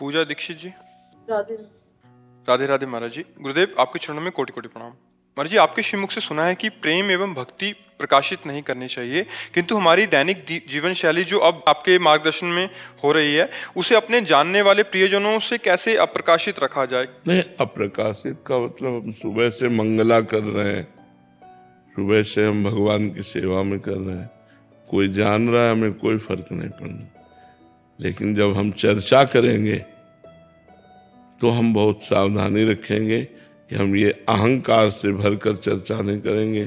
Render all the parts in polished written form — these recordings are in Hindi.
पूजा दीक्षित जी। राधे। राधे राधे महाराज जी। गुरुदेव आपके चरणों में कोटि कोटि प्रणाम। महाराज जी, आपके श्रीमुख से सुना है कि प्रेम एवं भक्ति प्रकाशित नहीं करनी चाहिए, किंतु हमारी दैनिक जीवन शैली जो अब आपके मार्गदर्शन में हो रही है, उसे अपने जानने वाले प्रियजनों से कैसे अप्रकाशित रखा जाए? नहीं, अप्रकाशित का मतलब हम सुबह से मंगला कर रहे हैं, सुबह से हम भगवान की सेवा में कर रहे हैं, कोई जान रहा है, हमें कोई फर्क नहीं पड़ना। लेकिन जब हम चर्चा करेंगे तो हम बहुत सावधानी रखेंगे कि हम ये अहंकार से भरकर चर्चा नहीं करेंगे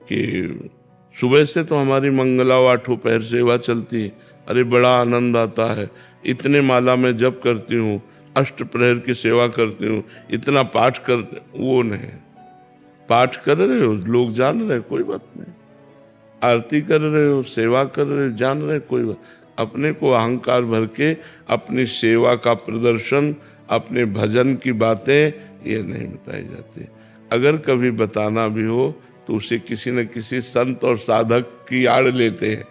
कि सुबह से तो हमारी मंगला आठों पहर सेवा चलती है, अरे बड़ा आनंद आता है, इतने माला में जप करती हूँ, अष्ट प्रहर की सेवा करती हूँ, इतना पाठ करते, वो नहीं। पाठ कर रहे हो, लोग जान रहे, कोई बात नहीं। आरती कर रहे हो, सेवा कर रहे हो, जान रहे, कोई बात। अपने को अहंकार भर के अपनी सेवा का प्रदर्शन, अपने भजन की बातें ये नहीं बताई जाती। अगर कभी बताना भी हो तो उसे किसी न किसी संत और साधक की आड़ लेते हैं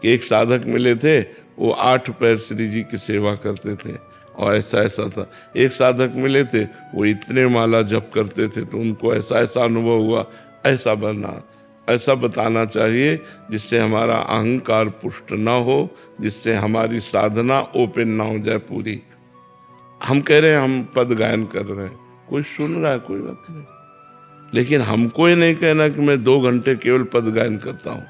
कि एक साधक मिले थे, वो 8 पैर श्री जी की सेवा करते थे और ऐसा ऐसा था। एक साधक मिले थे, वो इतने माला जप करते थे तो उनको ऐसा ऐसा अनुभव हुआ। ऐसा बनना, ऐसा बताना चाहिए जिससे हमारा अहंकार पुष्ट ना हो, जिससे हमारी साधना ओपन ना हो जाए पूरी। हम कह रहे हैं हम पद गायन कर रहे हैं, कोई सुन रहा है, कोई बात नहीं, लेकिन हमको ये नहीं कहना कि मैं 2 घंटे केवल पद गायन करता हूँ,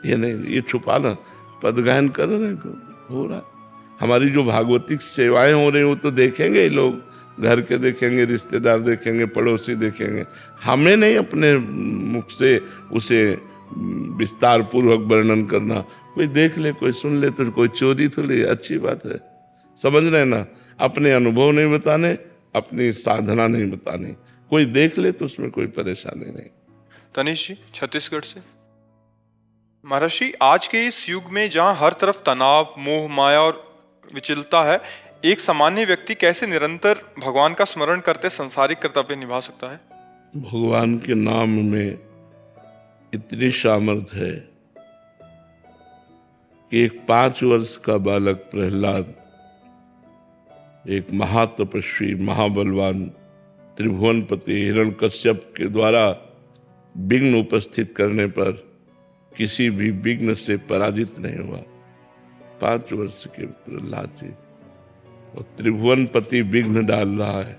ये नहीं, ये छुपाना। पद गायन कर रहे हैं, हो रहा है। हमारी जो भागवतिक सेवाएं हो रही हैं वो तो देखेंगे ही लोग, घर के देखेंगे, रिश्तेदार देखेंगे, पड़ोसी देखेंगे। हमें नहीं अपने मुख से उसे विस्तार पूर्वक वर्णन करना। कोई देख ले, कोई सुन ले तो कोई चोरी थोड़ी, अच्छी बात है। समझ रहे ना, अपने अनुभव नहीं बताने, अपनी साधना नहीं बतानी। कोई देख ले तो उसमें कोई परेशानी नहीं। तनिष जी छत्तीसगढ़ से। महाराज जी, आज के इस युग में जहाँ हर तरफ तनाव, मोह, माया और विचलता है, एक सामान्य व्यक्ति कैसे निरंतर भगवान का स्मरण करते सांसारिक कर्तव्य निभा सकता है? भगवान के नाम में इतनी सामर्थ्य है कि एक 5 वर्ष का बालक प्रहलाद एक महातपस्वी, महाबलवान त्रिभुवनपति हिरण्यकश्यप के द्वारा विघ्न उपस्थित करने पर किसी भी विघ्न से पराजित नहीं हुआ। 5 वर्ष के प्रहलाद जी, और त्रिभुवनपति विघ्न डाल रहा है,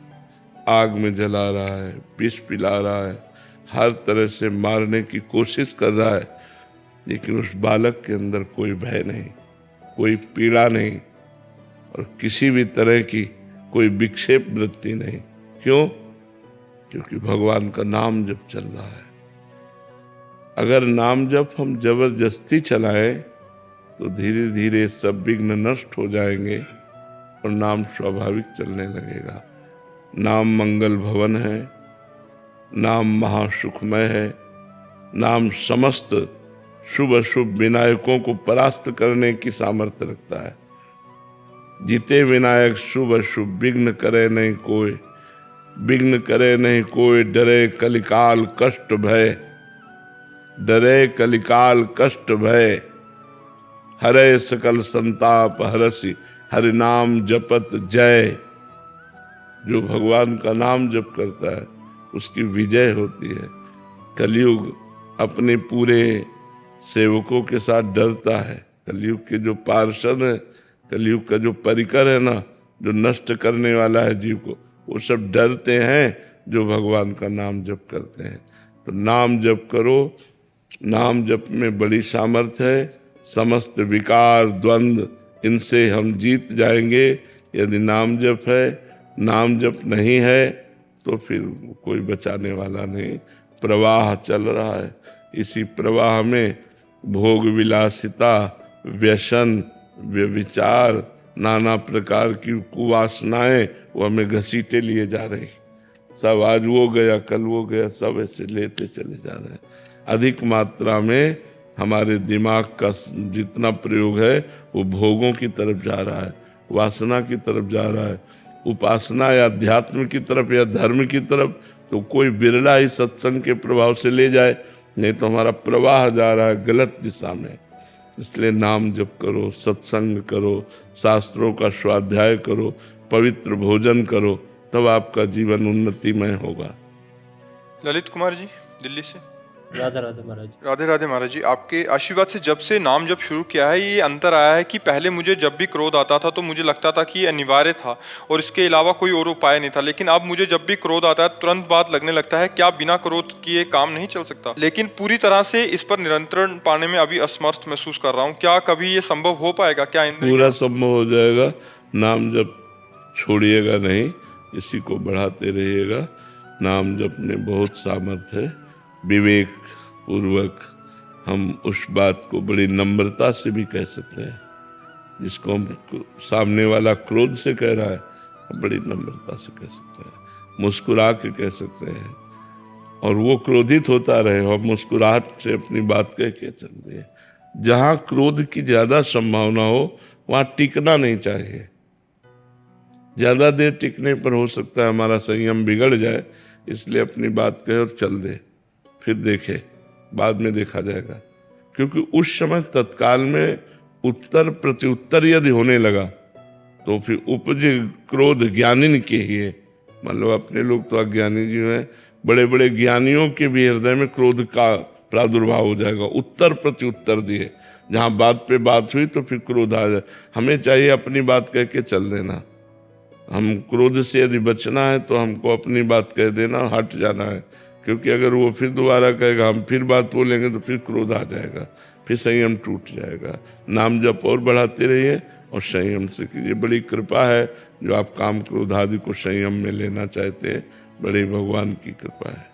आग में जला रहा है, विष पिला रहा है, हर तरह से मारने की कोशिश कर रहा है, लेकिन उस बालक के अंदर कोई भय नहीं, कोई पीड़ा नहीं और किसी भी तरह की कोई विक्षेप वृत्ति नहीं। क्यों? क्योंकि भगवान का नाम जप चल रहा है। अगर नाम जप हम जबरदस्ती चलाएं तो धीरे धीरे सब विघ्न नष्ट हो जाएंगे और नाम स्वाभाविक चलने लगेगा। नाम मंगल भवन है, नाम महासुखमय है, नाम समस्त शुभ अशुभ विनायकों को परास्त करने की सामर्थ्य रखता है। जीते विनायक शुभ अशुभ, विघ्न करे नहीं कोई, विघ्न करे नहीं कोई, डरे कलिकाल कष्ट भय, डरे कलिकाल कष्ट भय, हरे सकल संताप हरसि, हरि नाम जपत जय। जो भगवान का नाम जप करता है उसकी विजय होती है। कलयुग अपने पूरे सेवकों के साथ डरता है। कलयुग के जो पार्षद है, कलयुग का जो परिकर है ना, जो नष्ट करने वाला है जीव को, वो सब डरते हैं जो भगवान का नाम जप करते हैं। तो नाम जप करो, नाम जप में बड़ी सामर्थ्य है। समस्त विकार द्वंद्व इनसे हम जीत जाएंगे यदि नाम जप है। नाम जप नहीं है तो फिर कोई बचाने वाला नहीं। प्रवाह चल रहा है, इसी प्रवाह में भोग विलासिता, व्यसन, व्यभिचार, नाना प्रकार की कुवासनाएं वो हमें घसीटे लिए जा रही। सब आज वो गया, कल वो गया, सब ऐसे लेते चले जा रहे हैं। अधिक मात्रा में हमारे दिमाग का जितना प्रयोग है वो भोगों की तरफ जा रहा है, वासना की तरफ जा रहा है। उपासना या अध्यात्म की तरफ या धर्म की तरफ तो कोई बिरला ही सत्संग के प्रभाव से ले जाए, नहीं तो हमारा प्रवाह जा रहा है गलत दिशा में। इसलिए नाम जप करो, सत्संग करो, शास्त्रों का स्वाध्याय करो, पवित्र भोजन करो, तब आपका जीवन उन्नतिमय होगा। ललित कुमार जी दिल्ली से। राधे राधे महाराज। राधे राधे महाराज जी, आपके आशीर्वाद से जब से नाम जब शुरू किया है ये अंतर आया है कि पहले मुझे जब भी क्रोध आता था तो मुझे लगता था कि ये अनिवार्य था और इसके अलावा कोई और उपाय नहीं था, लेकिन अब मुझे जब भी क्रोध आता है तुरंत बात लगने लगता है क्या बिना क्रोध किए काम नहीं चल सकता, लेकिन पूरी तरह से इस पर नियंत्रण पाने में अभी असमर्थ महसूस कर रहा हूँ। क्या कभी ये संभव हो पाएगा? क्या इंद्रिय पूरा संभव हो जाएगा। नाम जप छोड़िएगा नहीं, इसी को बढ़ाते रहिएगा। नाम जप में बहुत सामर्थ्य है। विवेक पूर्वक हम उस बात को बड़ी नम्रता से भी कह सकते हैं, जिसको हम सामने वाला क्रोध से कह रहा है, हम बड़ी नम्रता से कह सकते हैं, मुस्कुरा के कह सकते हैं, और वो क्रोधित होता रहे और मुस्कुराहट से अपनी बात कह के चल दिए। जहाँ क्रोध की ज़्यादा संभावना हो वहाँ टिकना नहीं चाहिए। ज़्यादा देर टिकने पर हो सकता है हमारा संयम बिगड़ जाए, इसलिए अपनी बात कहे और चल दे, फिर देखे, बाद में देखा जाएगा। क्योंकि उस समय तत्काल में उत्तर प्रत्युत्तर यदि होने लगा तो फिर उपजे क्रोध ज्ञानी के ही है। मतलब अपने लोग तो अज्ञानी जी हैं, बड़े बड़े ज्ञानियों के भी हृदय में क्रोध का प्रादुर्भाव हो जाएगा। उत्तर प्रत्युत्तर दिए, जहाँ बात पे बात हुई तो फिर क्रोध आ जाए। हमें चाहिए अपनी बात कह के चल देना। हम क्रोध से यदि बचना है तो हमको अपनी बात कह देना, हट जाना है। क्योंकि अगर वो फिर दोबारा कहेगा, हम फिर बात बोलेंगे तो फिर क्रोध आ जाएगा, फिर संयम टूट जाएगा। नाम जप और बढ़ाते रहिए और संयम से कीजिए। बड़ी कृपा है जो आप काम क्रोध आदि को संयम में लेना चाहते हैं, बड़े भगवान की कृपा है।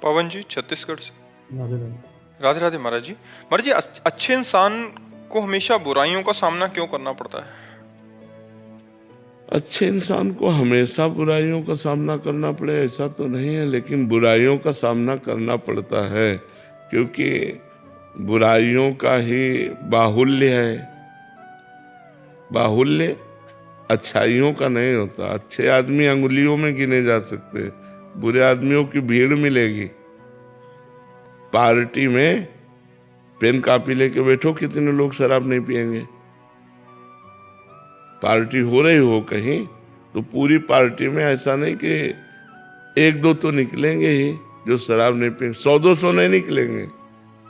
पवन जी छत्तीसगढ़ से। राधे राधे। राधे राधे महाराज जी। महाराज जी, अच्छे इंसान को हमेशा बुराइयों का सामना क्यों करना पड़ता है? अच्छे इंसान को हमेशा बुराइयों का सामना करना पड़े ऐसा तो नहीं है, लेकिन बुराइयों का सामना करना पड़ता है क्योंकि बुराइयों का ही बाहुल्य है। बाहुल्य अच्छाइयों का नहीं होता। अच्छे आदमी अंगुलियों में गिने जा सकते, बुरे आदमियों की भीड़ मिलेगी। पार्टी में पेन कापी लेके बैठो, कितने लोग शराब नहीं पिएंगे। पार्टी हो रही हो कहीं तो पूरी पार्टी में ऐसा नहीं कि एक दो तो निकलेंगे ही जो शराब नहीं पिएंगे। 100-200 नहीं निकलेंगे,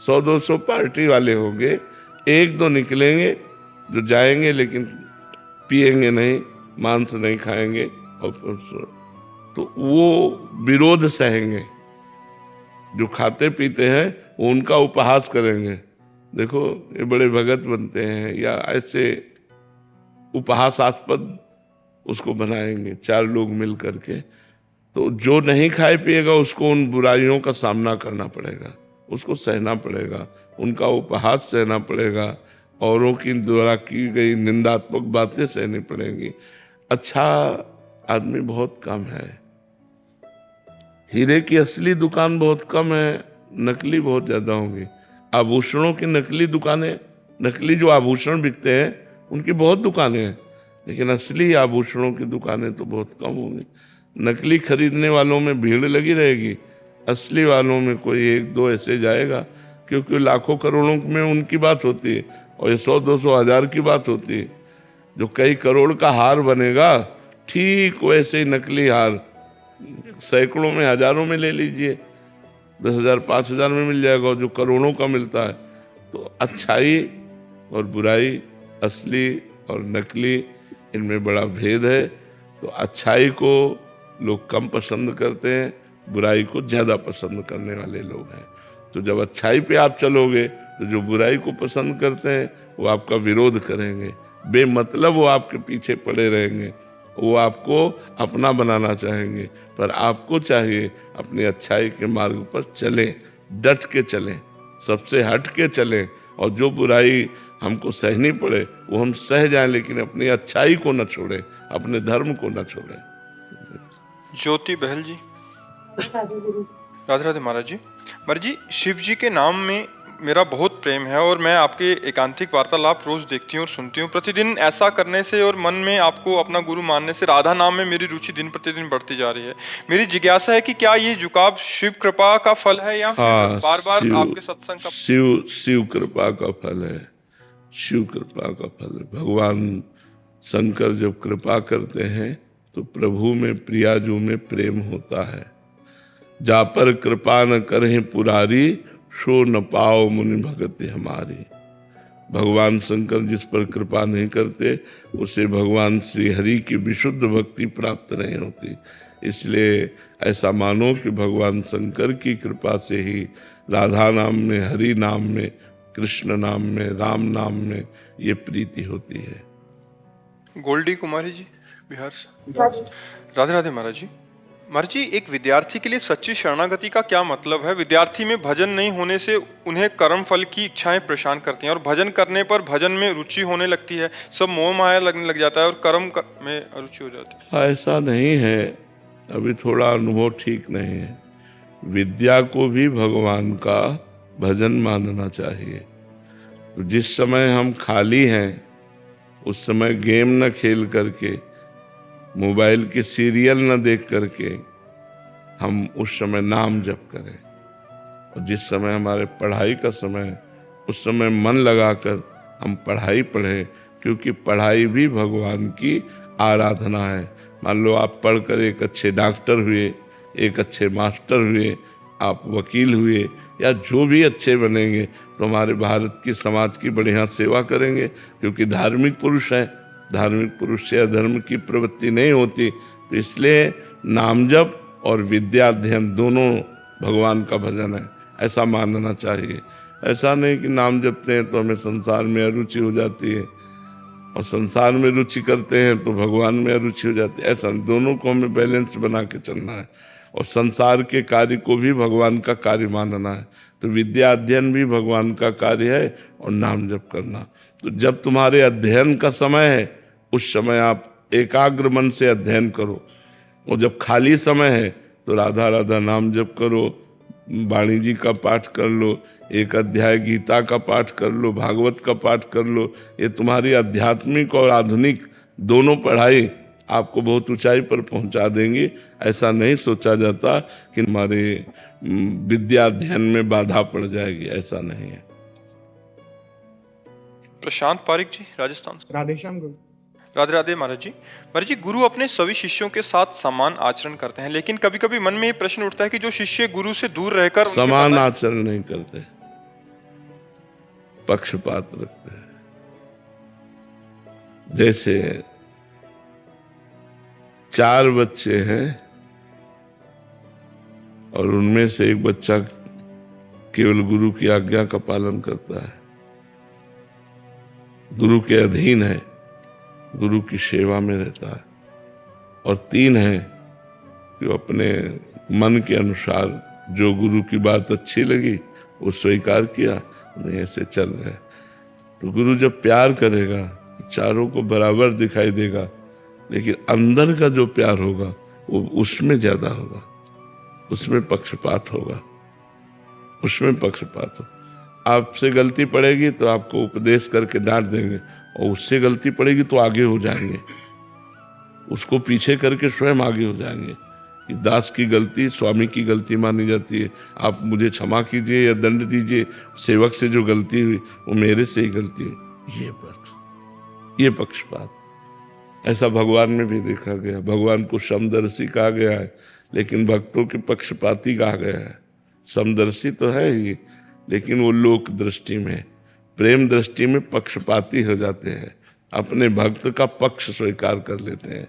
100-200 पार्टी वाले होंगे, एक दो निकलेंगे जो जाएंगे लेकिन पिएंगे नहीं, मांस नहीं खाएंगे, और तो वो विरोध सहेंगे। जो खाते पीते हैं वो उनका उपहास करेंगे, देखो ये बड़े भगत बनते हैं, या ऐसे उपहासास्पद उसको बनाएंगे 4 लोग मिल करके। तो जो नहीं खाए पिएगा उसको उन बुराइयों का सामना करना पड़ेगा, उसको सहना पड़ेगा, उनका उपहास सहना पड़ेगा, औरों की द्वारा की गई निंदात्मक बातें सहनी पड़ेंगी। अच्छा आदमी बहुत कम है। हीरे की असली दुकान बहुत कम है, नकली बहुत ज्यादा होंगी। आभूषणों की नकली दुकानें, नकली जो आभूषण बिकते हैं उनकी बहुत दुकानें हैं, लेकिन असली आभूषणों की दुकानें तो बहुत कम होंगी। नकली खरीदने वालों में भीड़ लगी रहेगी, असली वालों में कोई 1-2 ऐसे जाएगा, क्योंकि लाखों करोड़ों में उनकी बात होती है और ये 100-200 हज़ार की बात होती है। जो कई करोड़ का हार बनेगा, ठीक वैसे ही नकली हार सैकड़ों में, हजारों में ले लीजिए, 10,000 5,000 में मिल जाएगा, और जो करोड़ों का मिलता है। तो अच्छाई और बुराई, असली और नकली, इनमें बड़ा भेद है। तो अच्छाई को लोग कम पसंद करते हैं, बुराई को ज़्यादा पसंद करने वाले लोग हैं। तो जब अच्छाई पे आप चलोगे तो जो बुराई को पसंद करते हैं वो आपका विरोध करेंगे, बेमतलब वो आपके पीछे पड़े रहेंगे, वो आपको अपना बनाना चाहेंगे। पर आपको चाहिए अपनी अच्छाई के मार्ग पर चलें, डट के चलें, सबसे हट के चलें, और जो बुराई हमको सहनी पड़े वो हम सह जाएं, लेकिन अपनी अच्छाई को न छोड़ें, अपने धर्म को न छोड़ें। ज्योति बहल जी। राधे राधे महाराज जी। महाराज जी, शिव जी के नाम में मेरा बहुत प्रेम है और मैं आपके एकांतिक वार्तालाप रोज देखती हूँ और सुनती हूँ। प्रतिदिन ऐसा करने से और मन में आपको अपना गुरु मानने से राधा नाम में मेरी रुचि दिन प्रतिदिन बढ़ती जा रही है। मेरी जिज्ञासा है कि क्या ये झुकाव शिव कृपा का फल है या फिर बार बार आपके सत्संग का? शिव कृपा का फल है। शिव कृपा का फल है। भगवान शंकर जब कृपा करते हैं तो प्रभु में प्रियाजू में प्रेम होता है। जा पर कृपा न करें पुरारी, सो न पाओ मुनि भगति हमारी। भगवान शंकर जिस पर कृपा नहीं करते उसे भगवान श्री हरि की विशुद्ध भक्ति प्राप्त नहीं होती। इसलिए ऐसा मानो कि भगवान शंकर की कृपा से ही राधा नाम में, हरि नाम में, कृष्ण नाम में, राम नाम में ये प्रीति होती है। गोल्डी कुमारी जी बिहार से। राधे राधे महाराज जी। महाराज जी, एक विद्यार्थी के लिए सच्ची शरणागति का क्या मतलब है? विद्यार्थी में भजन नहीं होने से उन्हें कर्म फल की इच्छाएं परेशान करती हैं और भजन करने पर भजन में रुचि होने लगती है, सब मोह माया लगने लग जाता है और कर्म में रुचि हो जाती है। ऐसा नहीं है, अभी थोड़ा अनुभव ठीक नहीं है। विद्या को भी भगवान का भजन मानना चाहिए। तो जिस समय हम खाली हैं उस समय गेम न खेल करके, मोबाइल के सीरियल न देख करके हम उस समय नाम जप करें। और जिस समय हमारे पढ़ाई का समय, उस समय मन लगाकर हम पढ़ाई पढ़ें, क्योंकि पढ़ाई भी भगवान की आराधना है। मान लो आप पढ़कर एक अच्छे डॉक्टर हुए, एक अच्छे मास्टर हुए, आप वकील हुए या जो भी अच्छे बनेंगे तो हमारे भारत की समाज की बढ़िया सेवा करेंगे, क्योंकि धार्मिक पुरुष हैं। धार्मिक पुरुष से अधर्म की प्रवृत्ति नहीं होती। तो इसलिए नाम जप और विद्या अध्ययन दोनों भगवान का भजन है, ऐसा मानना चाहिए। ऐसा नहीं कि नाम जपते हैं तो हमें संसार में अरुचि हो जाती है और संसार में रुचि करते हैं तो भगवान में अरुचि हो जाती है। ऐसा दोनों को हमें बैलेंस बना के चलना है और संसार के कार्य को भी भगवान का कार्य मानना है। तो विद्या अध्ययन भी भगवान का कार्य है और नाम जप करना। तो जब तुम्हारे अध्ययन का समय है उस समय आप एकाग्र मन से अध्ययन करो, और जब खाली समय है तो राधा राधा नाम जप करो, वाणी जी का पाठ कर लो, एक अध्याय गीता का पाठ कर लो, भागवत का पाठ कर लो। ये तुम्हारी आध्यात्मिक और आधुनिक दोनों पढ़ाई आपको बहुत ऊंचाई पर पहुंचा देंगी। ऐसा नहीं सोचा जाता कि हमारे विद्या अध्ययन में बाधा पड़ जाएगी, ऐसा नहीं है। प्रशांत पारिक जी राजस्थान से। राधेश्याम गुरु। राधे राधे महाराज जी। महाराज जी, गुरु अपने सभी शिष्यों के साथ समान आचरण करते हैं, लेकिन कभी कभी मन में ये प्रश्न उठता है कि जो शिष्य गुरु से दूर रहकर समान आचरण नहीं करते, पक्षपात रखते हैं। जैसे 4 बच्चे हैं और उनमें से एक बच्चा केवल गुरु की आज्ञा का पालन करता है, गुरु के अधीन है, गुरु की सेवा में रहता है, और 3 हैं कि वो अपने मन के अनुसार जो गुरु की बात अच्छी लगी वो स्वीकार किया, नहीं ऐसे चल रहे। तो गुरु जब प्यार करेगा चारों को बराबर दिखाई देगा, लेकिन अंदर का जो प्यार होगा वो उसमें ज्यादा होगा, उसमें पक्षपात होगा, उसमें पक्षपात हो। आपसे गलती पड़ेगी तो आपको उपदेश करके डांट देंगे, और उससे गलती पड़ेगी तो आगे हो जाएंगे, उसको पीछे करके स्वयं आगे हो जाएंगे कि दास की गलती स्वामी की गलती मानी जाती है। आप मुझे क्षमा कीजिए या दंड दीजिए, सेवक से जो गलती हुई वो मेरे से ही गलती हुई, ये पक्षपात। ऐसा भगवान में भी देखा गया। भगवान को समदर्शी कहा गया है, लेकिन भक्तों के पक्षपाती कहा गया है। समदर्शी तो है ही, लेकिन वो लोक दृष्टि में, प्रेम दृष्टि में पक्षपाती हो जाते हैं, अपने भक्त का पक्ष स्वीकार कर लेते हैं।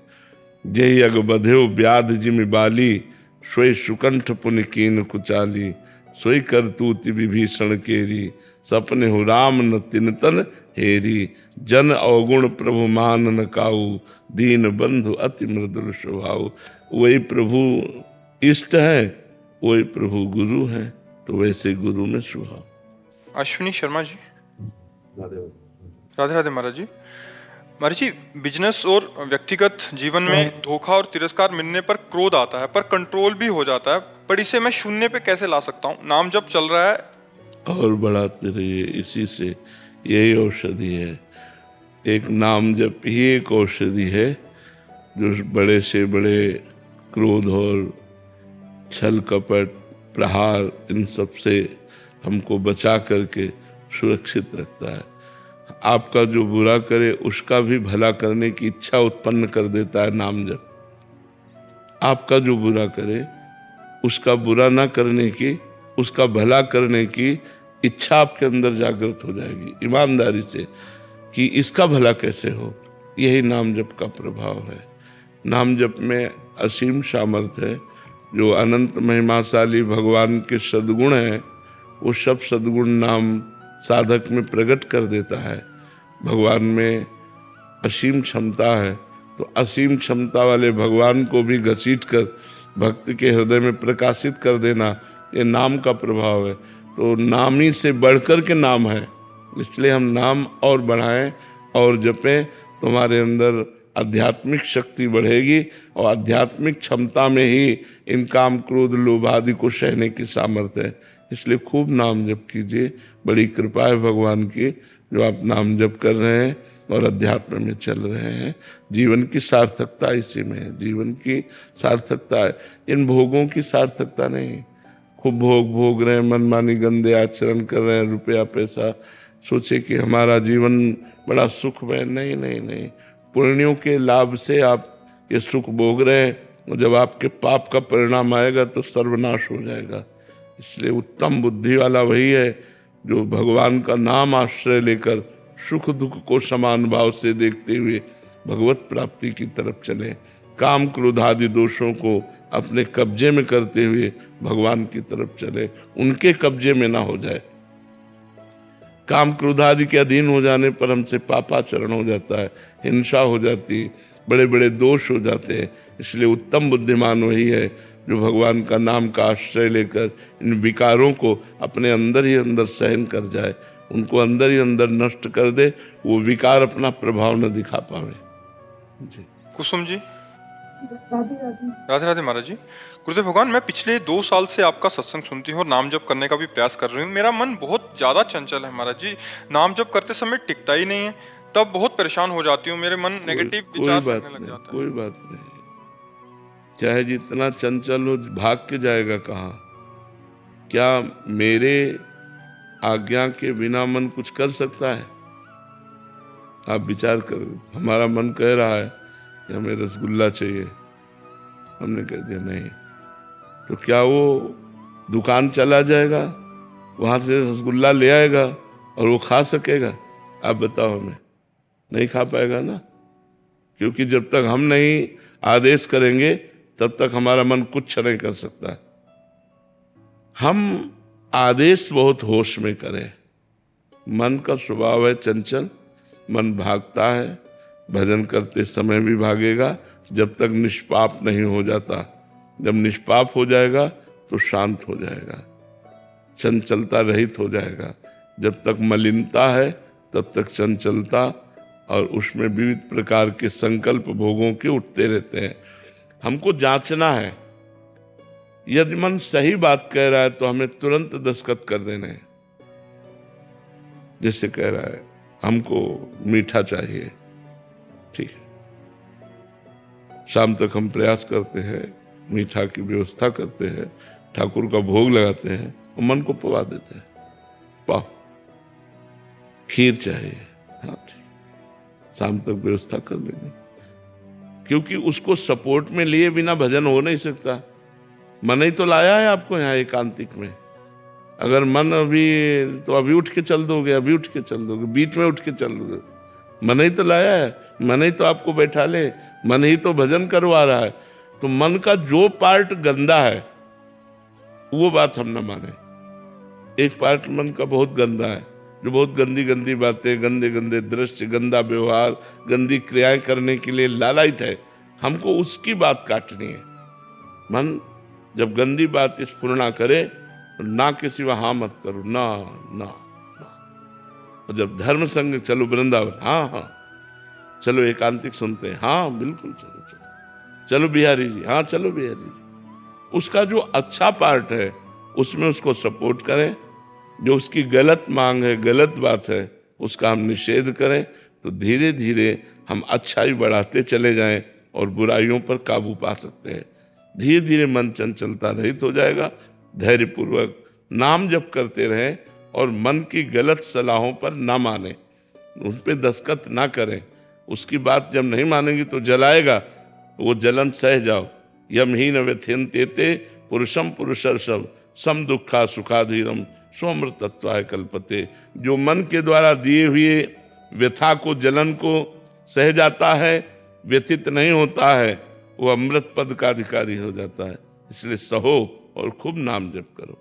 जय अग बध्यो व्याध जिमि बाली, सोई सुकंठ पुनि कीन कुचाली, सोई करतूति विभीषण केरी, सपने हो राम न तिनतन हेरी, जन अवगुण प्रभु मान न काऊ, दीन बंधु अति मृदुल स्वभाव। वही प्रभु इष्ट है, वही प्रभु गुरु है, तो वैसे गुरु में स्वभाव। अश्विनी शर्मा जी। राधे राधे महाराज जी। महाराज जी, बिजनेस और व्यक्तिगत जीवन में धोखा और तिरस्कार मिलने पर क्रोध आता है, पर कंट्रोल भी हो जाता है, पर इसे मैं शून्य पे कैसे ला सकता हूँ? नाम जब चल रहा है और बढ़ाते रहिए, इसी से यही औषधि है। एक नाम जप ही एक औषधि है जो बड़े से बड़े क्रोध और छल कपट प्रहार इन सब से हमको बचा करके सुरक्षित रखता है। आपका जो बुरा करे उसका भी भला करने की इच्छा उत्पन्न कर देता है नाम जप। आपका जो बुरा करे उसका बुरा ना करने की, उसका भला करने की इच्छा आपके अंदर जागृत हो जाएगी ईमानदारी से कि इसका भला कैसे हो। यही नाम जप का प्रभाव है। नाम जप में असीम सामर्थ्य है। जो अनंत महिमाशाली भगवान के सद्गुण हैं वो सब सद्गुण नाम साधक में प्रकट कर देता है। भगवान में असीम क्षमता है, तो असीम क्षमता वाले भगवान को भी घसीट कर भक्त के हृदय में प्रकाशित कर देना, ये नाम का प्रभाव है। तो नाम ही से बढ़कर के नाम है, इसलिए हम नाम और बढ़ाएं और जपें तो हमारे अंदर आध्यात्मिक शक्ति बढ़ेगी और आध्यात्मिक क्षमता में ही इन काम क्रोध लोभ आदि को सहने की सामर्थ्य है। इसलिए खूब नाम जप कीजिए। बड़ी कृपा है भगवान की जो आप नाम जप कर रहे हैं और अध्यात्म में चल रहे हैं। जीवन की सार्थकता इसी में है, जीवन की सार्थकता है, इन भोगों की सार्थकता नहीं। खूब भोग भोग रहे हैं, मनमानी गंदे आचरण कर रहे हैं, रुपया पैसा सोचे कि हमारा जीवन बड़ा सुखमय। नहीं नहीं नहीं, पुण्यों के लाभ से आप ये सुख भोग रहे हैं और जब आपके पाप का परिणाम आएगा तो सर्वनाश हो जाएगा। इसलिए उत्तम बुद्धि वाला वही है जो भगवान का नाम आश्रय लेकर सुख दुख को समान भाव से देखते हुए भगवत प्राप्ति की तरफ चले। काम क्रोध आदि दोषों को अपने कब्जे में करते हुए भगवान की तरफ चले, उनके कब्जे में ना हो जाए। काम क्रोध आदि के अधीन हो जाने पर हमसे पापाचरण हो जाता है, हिंसा हो जाती, बड़े बड़े दोष हो जाते हैं। इसलिए उत्तम बुद्धिमान वही है जो भगवान का नाम का आश्रय लेकर इन विकारों को अपने अंदर ही अंदर सहन कर जाए, उनको अंदर ही अंदर नष्ट कर दे, वो विकार अपना प्रभाव न दिखा पावे। जी कुसुम जी, राधे राधे महाराज जी। गुरुदेव भगवान, मैं पिछले 2 साल से आपका सत्संग सुनती हूँ और नाम जप करने का भी प्रयास कर रही हूँ। मेरा मन बहुत ज्यादा चंचल है महाराज जी, नाम जप करते समय टिकता ही नहीं है, तब बहुत परेशान हो जाती हूँ। मेरे मन नेगेटिव विचार करने लग जाता है। कोई बात नहीं, चाहे जितना चंचल हो, भाग के जाएगा कहाँ? क्या मेरे आज्ञा के बिना मन कुछ कर सकता है? आप विचार करो। हमारा मन कह रहा है कि हमें रसगुल्ला चाहिए, हमने कह दिया नहीं, तो क्या वो दुकान चला जाएगा, वहां से रसगुल्ला ले आएगा और वो खा सकेगा? आप बताओ हमें, नहीं खा पाएगा ना, क्योंकि जब तक हम नहीं आदेश करेंगे तब तक हमारा मन कुछ नहीं कर सकता। हम आदेश बहुत होश में करें। मन का स्वभाव है चंचल, मन भागता है, भजन करते समय भी भागेगा जब तक निष्पाप नहीं हो जाता। जब निष्पाप हो जाएगा तो शांत हो जाएगा, चंचलता रहित हो जाएगा। जब तक मलिनता है तब तक चंचलता और उसमें विविध प्रकार के संकल्प भोगों के उठते रहते हैं। हमको जांचना है, यदि मन सही बात कह रहा है तो हमें तुरंत दस्तखत कर देने हैं। जैसे कह रहा है हमको मीठा चाहिए, ठीक है, शाम तक हम प्रयास करते हैं, मीठा की व्यवस्था करते हैं, ठाकुर का भोग लगाते हैं और मन को पवा देते हैं, पाओ खीर चाहिए, हाँ ठीक, शाम तक व्यवस्था कर लेंगे। क्योंकि उसको सपोर्ट में लिए बिना भजन हो नहीं सकता। मन ही तो लाया है आपको यहाँ एकांतिक में। अगर मन अभी तो अभी उठ के चल दोगे, अभी उठ के चल दोगे, बीच में उठ के चल दोगे। मन ही तो लाया है, मन ही तो आपको बैठा ले, मन ही तो भजन करवा रहा है। तो मन का जो पार्ट गंदा है वो बात हम न माने। एक पार्ट मन का बहुत गंदा है, जो बहुत गंदी गंदी बातें, गंदे गंदे दृश्य, गंदा व्यवहार, गंदी क्रियाएं करने के लिए लालायित है। हमको उसकी बात काटनी है। मन जब गंदी बात स्फुरना करे तो ना किसी व हाँ मत करो, ना ना ना। और जब धर्म संग चलो वृंदावन, हाँ हाँ चलो एकांतिक सुनते हैं, हाँ बिल्कुल चलो चलो, चलो बिहारी जी, हाँ चलो बिहारी जी। उसका जो अच्छा पार्ट है उसमें उसको सपोर्ट करें, जो उसकी गलत मांग है, गलत बात है, उसका हम निषेध करें, तो धीरे धीरे हम अच्छाई बढ़ाते चले जाएं और बुराइयों पर काबू पा सकते हैं। धीरे धीरे मन चंचलता रहित हो जाएगा। धैर्यपूर्वक नाम जप करते रहें और मन की गलत सलाहों पर ना माने। उन पे दस्तखत ना करें। उसकी बात जब नहीं मानेंगी तो जलाएगा, वो जलन सह जाओ। यमहीन व्यथ्यन्ते पुरुषम पुरुषर्षभ सम दुखा सुखाधीरम स्वमृतत्वाय कल्पते। जो मन के द्वारा दिए हुए व्यथा को, जलन को सह जाता है, व्यथित नहीं होता है, वो अमृत पद का अधिकारी हो जाता है। इसलिए सहो और खूब नाम जप करो।